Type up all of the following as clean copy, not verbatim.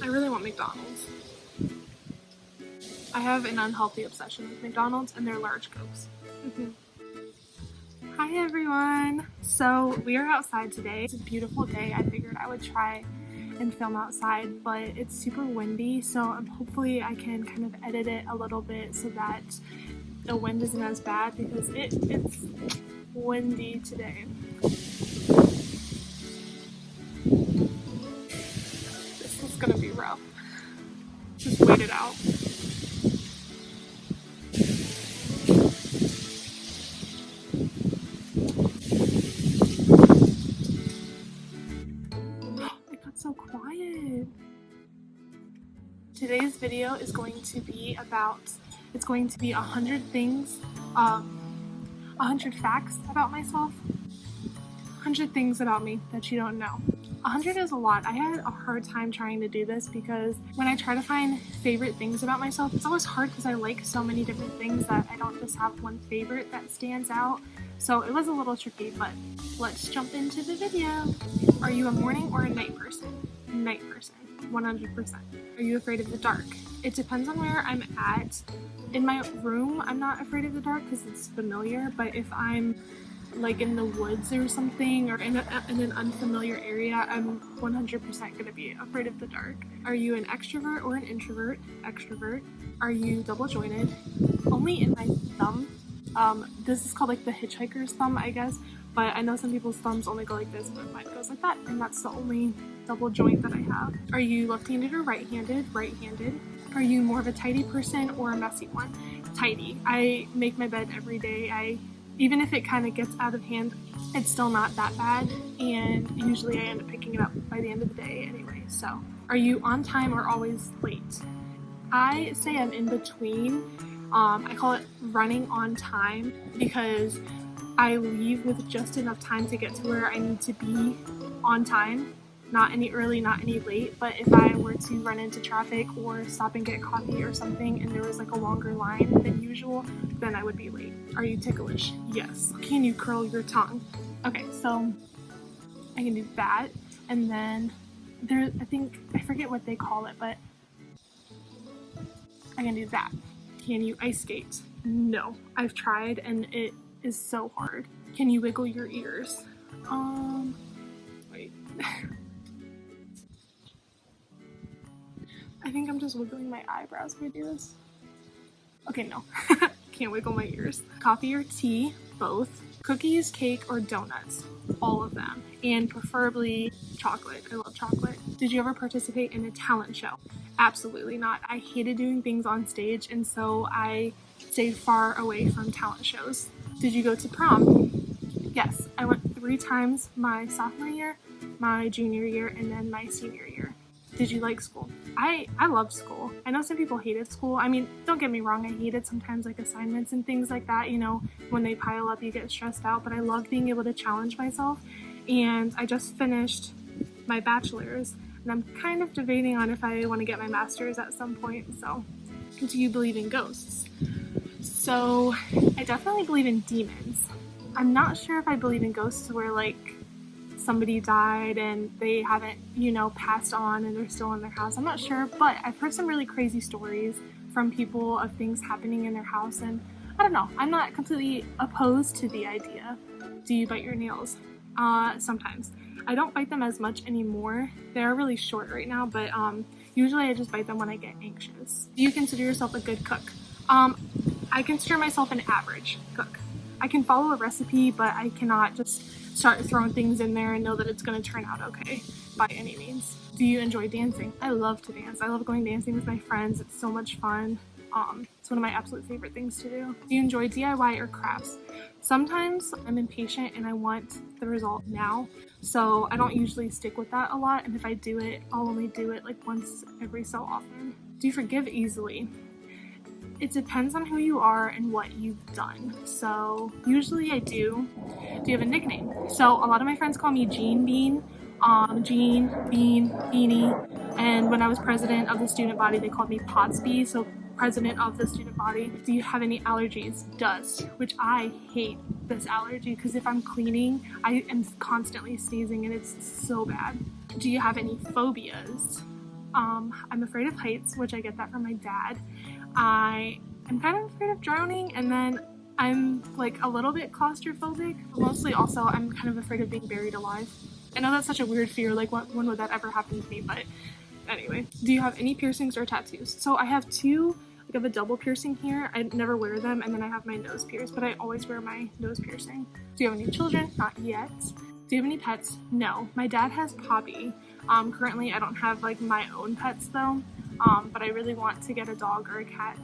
I really want McDonald's. I have an unhealthy obsession with McDonald's and their large Cokes. Hi everyone! So we are outside today. It's a beautiful day. I figured I would try and film outside, but it's super windy, so hopefully I can kind of edit it a little bit so that the wind isn't as bad because it's windy today. This is gonna be rough. Just wait it out. It got so quiet. Today's video is going to be about, it's going to be 100 things, 100 facts about myself, 100 things about me that you don't know. 100 is a lot. I had a hard time trying to do this because when I try to find favorite things about myself, it's always hard because I like so many different things that I don't just have one favorite that stands out. So it was a little tricky, but let's jump into the video. Are you a morning or a night person? Night person, 100%. Are you afraid of the dark? It depends on where I'm at. In my room, I'm not afraid of the dark because it's familiar, but if I'm like in the woods or something, or in an unfamiliar area, I'm 100% gonna be afraid of the dark. Are you an extrovert or an introvert? Extrovert. Are you double jointed? Only in my thumb. This is called like the hitchhiker's thumb, I guess, but I know some people's thumbs only go like this, but mine goes like that, and that's the only double joint that I have. Are you left-handed or right-handed? Right-handed. Are you more of a tidy person or a messy one? Tidy. I make my bed every day. Even if it kind of gets out of hand, it's still not that bad, and usually I end up picking it up by the end of the day anyway. So, are you on time or always late? I say I'm in between. I call it running on time because I leave with just enough time to get to where I need to be on time. Not any early, not any late, but if I were to run into traffic or stop and get coffee or something and there was like a longer line than usual, then I would be late. Are you ticklish? Yes. Can you curl your tongue? Okay, so I can do that, and then I forget what they call it, but I can do that. Can you ice skate? No. I've tried and it is so hard. Can you wiggle your ears? Wait. I think I'm just wiggling my eyebrows when I do this. Okay, no. Can't wiggle my ears. Coffee or tea? Both. Cookies, cake, or donuts? All of them. And preferably chocolate. I love chocolate. Did you ever participate in a talent show? Absolutely not. I hated doing things on stage, and so I stayed far away from talent shows. Did you go to prom? Yes. I went 3 times my sophomore year, my junior year, and then my senior year. Did you like school? I loved school. I know some people hated school. I mean, don't get me wrong, I hated sometimes like assignments and things like that, you know, when they pile up you get stressed out, but I loved being able to challenge myself, and I just finished my bachelor's, and I'm kind of debating on if I want to get my master's at some point. So, do you believe in ghosts? So, I definitely believe in demons. I'm not sure if I believe in ghosts where like somebody died and they haven't, you know, passed on and they're still in their house. I'm not sure, but I've heard some really crazy stories from people of things happening in their house, and I don't know. I'm not completely opposed to the idea. Do you bite your nails? Sometimes. I don't bite them as much anymore. They're really short right now, but usually I just bite them when I get anxious. Do you consider yourself a good cook? I consider myself an average cook. I can follow a recipe, but I cannot just start throwing things in there and know that it's going to turn out okay by any means. Do you enjoy dancing? I love to dance. I love going dancing with my friends. It's so much fun. It's one of my absolute favorite things to do. Do you enjoy DIY or crafts? Sometimes I'm impatient and I want the result now, so I don't usually stick with that a lot, and if I do it, I'll only do it like once every so often. Do you forgive easily? It depends on who you are and what you've done. So usually I do. Do you have a nickname? So a lot of my friends call me Jean Bean, Jean, Bean, Beanie, and when I was president of the student body, they called me Potsby, so president of the student body. Do you have any allergies? Dust, which I hate this allergy because if I'm cleaning, I am constantly sneezing and it's so bad. Do you have any phobias? I'm afraid of heights, which I get that from my dad. I am kind of afraid of drowning, and then I'm like a little bit claustrophobic. Mostly also I'm kind of afraid of being buried alive. I know that's such a weird fear, like when would that ever happen to me, but anyway. Do you have any piercings or tattoos? So I have two. Like I have a double piercing here. I never wear them, and then I have my nose pierced, but I always wear my nose piercing. Do you have any children? Not yet. Do you have any pets? No. My dad has Poppy. Currently I don't have like my own pets though, but I really want to get a dog or a cat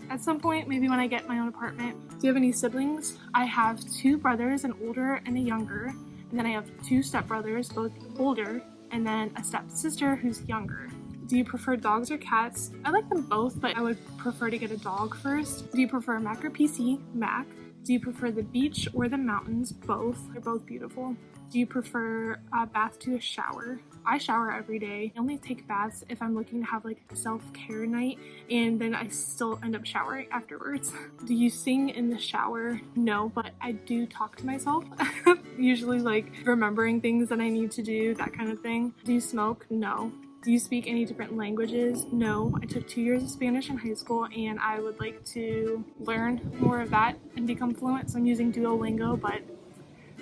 at some point, maybe when I get my own apartment. Do you have any siblings? I have two brothers, an older and a younger, and then I have two stepbrothers, both older, and then a stepsister who's younger. Do you prefer dogs or cats? I like them both, but I would prefer to get a dog first. Do you prefer Mac or PC? Mac. Do you prefer the beach or the mountains? Both. They're both beautiful. Do you prefer a bath to a shower? I shower every day. I only take baths if I'm looking to have like a self-care night, and then I still end up showering afterwards. Do you sing in the shower? No, but I do talk to myself. Usually like remembering things that I need to do, that kind of thing. Do you smoke? No. Do you speak any different languages? No. I took 2 years of Spanish in high school, and I would like to learn more of that and become fluent, so I'm using Duolingo, but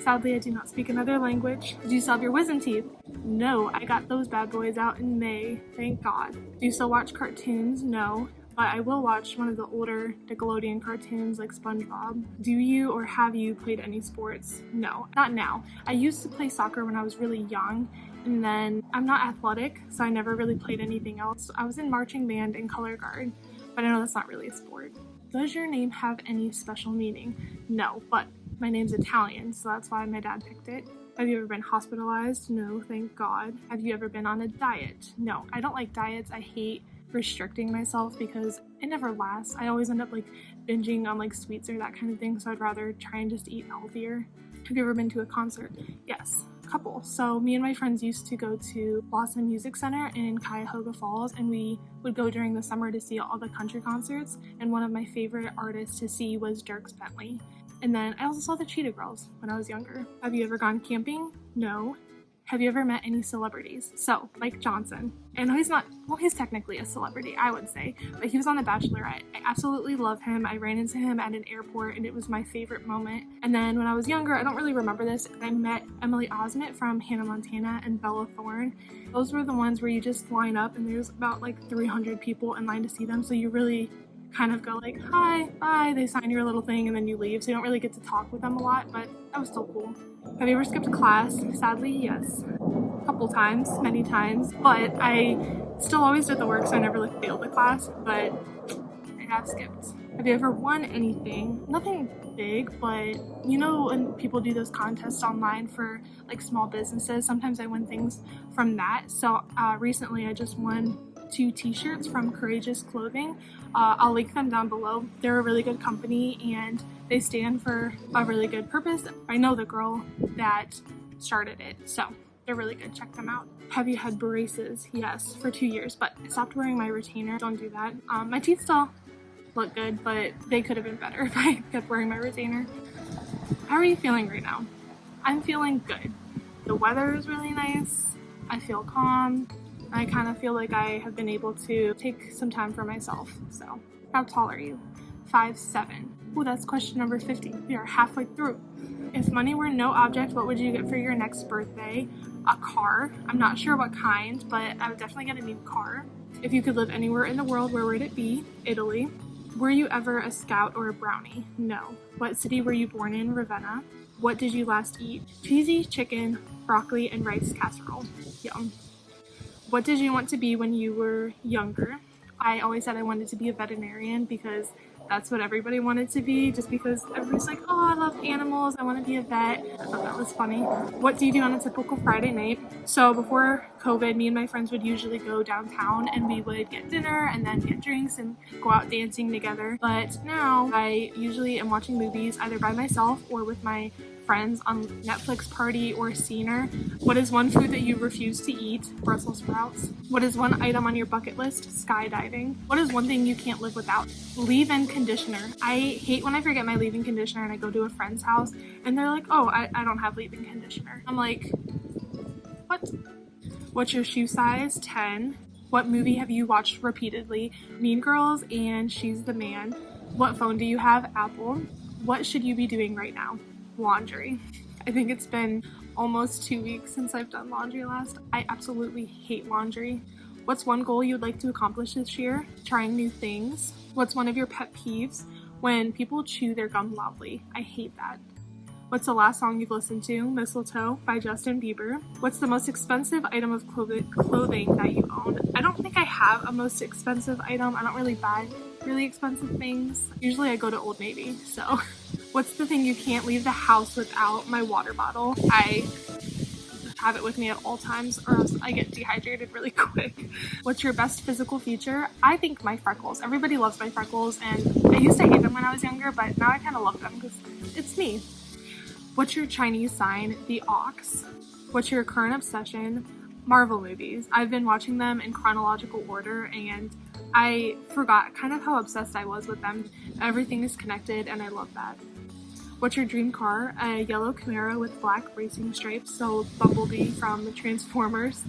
sadly I do not speak another language. Do you still have your wisdom teeth? No, I got those bad boys out in May, thank God. Do you still watch cartoons? No, but I will watch one of the older Nickelodeon cartoons like SpongeBob. Do you or have you played any sports? No, not now. I used to play soccer when I was really young, and then I'm not athletic, so I never really played anything else. I was in marching band and color guard, but I know that's not really a sport. Does your name have any special meaning? No, but my name's Italian, so that's why my dad picked it. Have you ever been hospitalized? No, thank God. Have you ever been on a diet? No, I don't like diets. I hate restricting myself because it never lasts. I always end up like binging on like sweets or that kind of thing, so I'd rather try and just eat healthier. Have you ever been to a concert? Yes, a couple. So me and my friends used to go to Blossom Music Center in Cuyahoga Falls, and we would go during the summer to see all the country concerts, and one of my favorite artists to see was Dierks Bentley. And then I also saw the Cheetah Girls when I was younger. Have you ever gone camping? No. Have you ever met any celebrities? So, Mike Johnson. And he's not, well, he's technically a celebrity, I would say, but he was on The Bachelorette. I absolutely love him. I ran into him at an airport, and it was my favorite moment. And then when I was younger, I don't really remember this, I met Emily Osment from Hannah Montana and Bella Thorne. Those were the ones where you just line up, and there's about like 300 people in line to see them, so you really kind of go like, hi, bye, they sign your little thing, and then you leave, so you don't really get to talk with them a lot, but that was still cool. Have you ever skipped class? Sadly, yes. A couple times, many times, but I still always did the work, so I never like failed the class, but I have skipped. Have you ever won anything? Nothing big, but you know when people do those contests online for like small businesses, sometimes I win things from that. So recently I just won 2 t-shirts from Courageous Clothing. I'll link them down below. They're a really good company, and they stand for a really good purpose. I know the girl that started it, so they're really good. Check them out. Have you had braces? Yes, for 2 years, but I stopped wearing my retainer. Don't do that. My teeth still look good, but they could have been better if I kept wearing my retainer. How are you feeling right now? I'm feeling good. The weather is really nice. I feel calm. I kind of feel like I have been able to take some time for myself. So, how tall are you? 5'7". Oh, that's question number 50. We are halfway through. If money were no object, what would you get for your next birthday? A car. I'm not sure what kind, but I would definitely get a new car. If you could live anywhere in the world, where would it be? Italy. Were you ever a scout or a brownie? No. What city were you born in? Ravenna. What did you last eat? Cheesy chicken, broccoli, and rice casserole. Yum. What did you want to be when you were younger? I always said I wanted to be a veterinarian because that's what everybody wanted to be, just because everybody's like, oh, I love animals, I want to be a vet. I thought that was funny. What do you do on a typical Friday night? So before COVID, me and my friends would usually go downtown, and we would get dinner and then get drinks and go out dancing together. But now I usually am watching movies either by myself or with my friends on Netflix Party or Scener. What is one food that you refuse to eat? Brussels sprouts. What is one item on your bucket list? Skydiving. What is one thing you can't live without? Leave-in conditioner. I hate when I forget my leave-in conditioner and I go to a friend's house and they're like, oh, I don't have leave-in conditioner. I'm like, what? What's your shoe size? 10. What movie have you watched repeatedly? Mean Girls and She's the Man. What phone do you have? Apple. What should you be doing right now? Laundry. I think it's been almost 2 weeks since I've done laundry last. I absolutely hate laundry. What's one goal you'd like to accomplish this year? Trying new things. What's one of your pet peeves? When people chew their gum loudly. I hate that. What's the last song you've listened to? Mistletoe by Justin Bieber. What's the most expensive item of clothing that you own? I don't think I have a most expensive item. I don't really buy really expensive things. Usually I go to Old Navy, so. What's the thing you can't leave the house without? My water bottle. I have it with me at all times or else I get dehydrated really quick. What's your best physical feature? I think my freckles. Everybody loves my freckles, and I used to hate them when I was younger, but now I kind of love them because it's me. What's your Chinese sign? The ox. What's your current obsession? Marvel movies. I've been watching them in chronological order and I forgot kind of how obsessed I was with them. Everything is connected and I love that. What's your dream car? A yellow Camaro with black racing stripes, so Bumblebee from Transformers.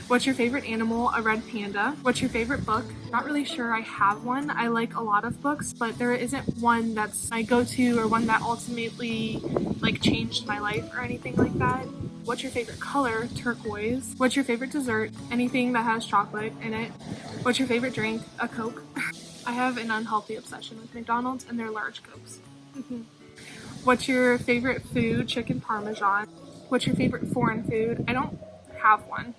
What's your favorite animal? A red panda. What's your favorite book? Not really sure I have one. I like a lot of books, but there isn't one that's my go-to or one that ultimately changed my life or anything like that. What's your favorite color? Turquoise. What's your favorite dessert? Anything that has chocolate in it. What's your favorite drink? A Coke. I have an unhealthy obsession with McDonald's and their large Cokes. What's your favorite food? Chicken Parmesan. What's your favorite foreign food? I don't have one.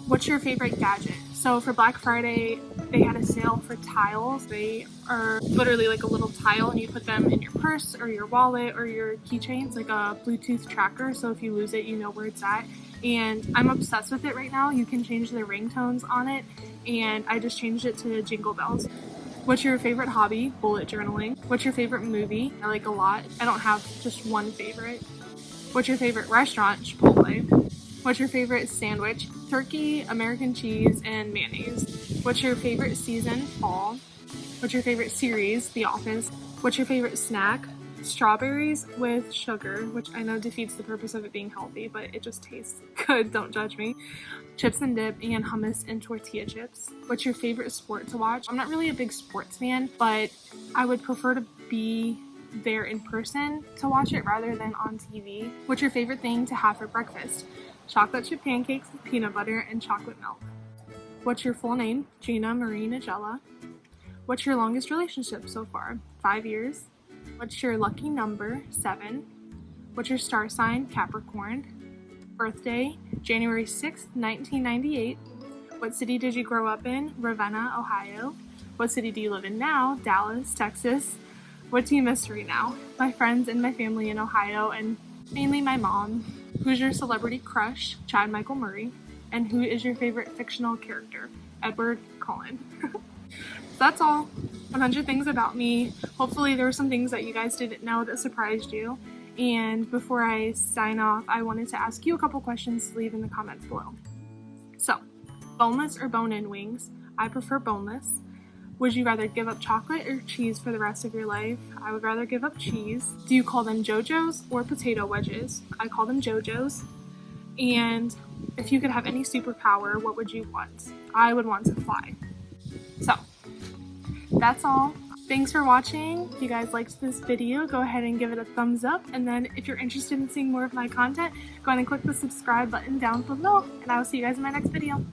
What's your favorite gadget? So for Black Friday, they had a sale for tiles. They are literally like a little tile and you put them in your purse or your wallet or your keychain. It's like a Bluetooth tracker, so if you lose it, you know where it's at. And I'm obsessed with it right now. You can change the ringtones on it, and I just changed it to Jingle Bells. What's your favorite hobby? Bullet journaling. What's your favorite movie? I like a lot. I don't have just one favorite. What's your favorite restaurant? Chipotle. What's your favorite sandwich? Turkey, American cheese, and mayonnaise. What's your favorite season? Fall. What's your favorite series? The Office. What's your favorite snack? Strawberries with sugar, which I know defeats the purpose of it being healthy, but it just tastes good, don't judge me. Chips and dip and hummus and tortilla chips. What's your favorite sport to watch? I'm not really a big sports fan, but I would prefer to be there in person to watch it rather than on TV. What's your favorite thing to have for breakfast? Chocolate chip pancakes with peanut butter and chocolate milk. What's your full name? Gina Marie Nigella. What's your longest relationship so far? 5 years. What's your lucky number? 7. What's your star sign? Capricorn. Birthday? January 6th, 1998. What city did you grow up in? Ravenna, Ohio. What city do you live in now? Dallas, Texas. What do you miss right now? My friends and my family in Ohio, and mainly my mom. Who's your celebrity crush? Chad Michael Murray. And who is your favorite fictional character? Edward Cullen. That's all. 100 things about me. Hopefully there were some things that you guys didn't know that surprised you. And before I sign off, I wanted to ask you a couple questions to leave in the comments below. So, boneless or bone-in wings? I prefer boneless. Would you rather give up chocolate or cheese for the rest of your life? I would rather give up cheese. Do you call them JoJo's or potato wedges? I call them JoJo's. And if you could have any superpower, what would you want? I would want to fly. So, that's all. Thanks for watching. If you guys liked this video, go ahead and give it a thumbs up. And then if you're interested in seeing more of my content, go ahead and click the subscribe button down below. And I will see you guys in my next video.